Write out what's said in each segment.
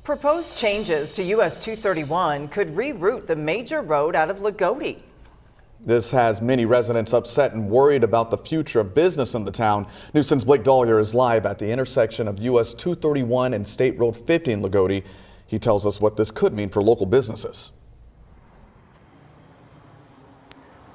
Proposed changes to US 231 could reroute the major road out of Loogootee. This has many residents upset and worried about the future of business in the town. News 10's Blake Dollier is live at the intersection of US 231 and State Road 50 in Loogootee. He tells us what this could mean for local businesses.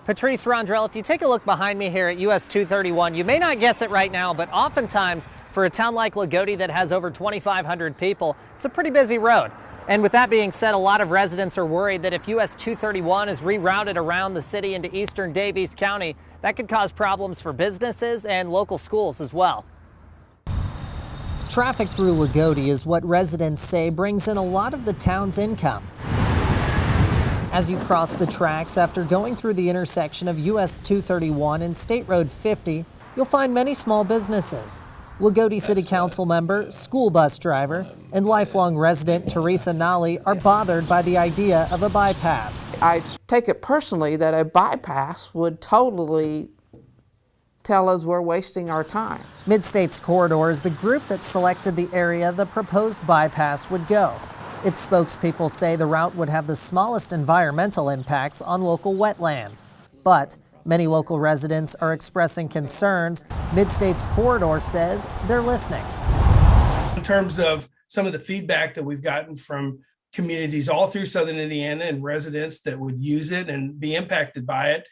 Patrice Rondrell, if you take a look behind me here at US 231, you may not guess it right now, but oftentimes for a town like Loogootee that has over 2,500 people, it's a pretty busy road. And with that being said, a lot of residents are worried that if US 231 is rerouted around the city into eastern Daviess County, that could cause problems for businesses and local schools as well. Traffic through Loogootee is what residents say brings in a lot of the town's income. As you cross the tracks after going through the intersection of US 231 and State Road 50, you'll find many small businesses. Loogootee City Council member, school bus driver, and lifelong resident Teresa Nolly are bothered by the idea of a bypass. I take it personally that a bypass would totally tell us we're wasting our time. Mid-States Corridor is the group that selected the area the proposed bypass would go. Its spokespeople say the route would have the smallest environmental impacts on local wetlands. But many local residents are expressing concerns. Mid-States Corridor says they're listening. In terms of some of the feedback that we've gotten from communities all through southern Indiana and residents that would use it and be impacted by it,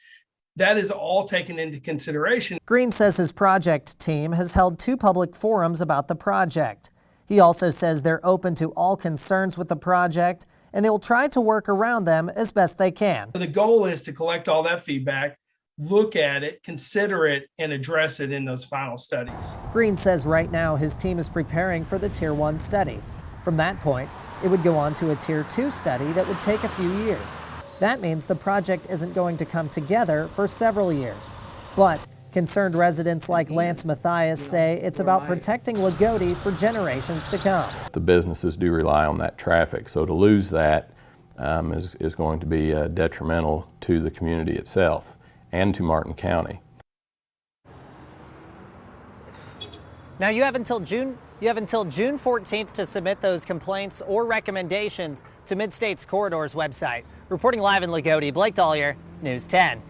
that is all taken into consideration. Green says his project team has held 2 public forums about the project. He also says they're open to all concerns with the project and they will try to work around them as best they can. The goal is to collect all that feedback, look at it, consider it, and address it in those final studies. Green says right now his team is preparing for the Tier 1 study. From that point, it would go on to a Tier 2 study that would take a few years. That means the project isn't going to come together for several years. But concerned residents like Lance Mathias say it's about protecting Loogootee for generations to come. The businesses do rely on that traffic, so to lose that is going to be detrimental to the community itself and to Martin County. Now you have until June 14th to submit those complaints or recommendations to Mid-States Corridor's website. Reporting live in Loogootee, Blake Dollier, News 10.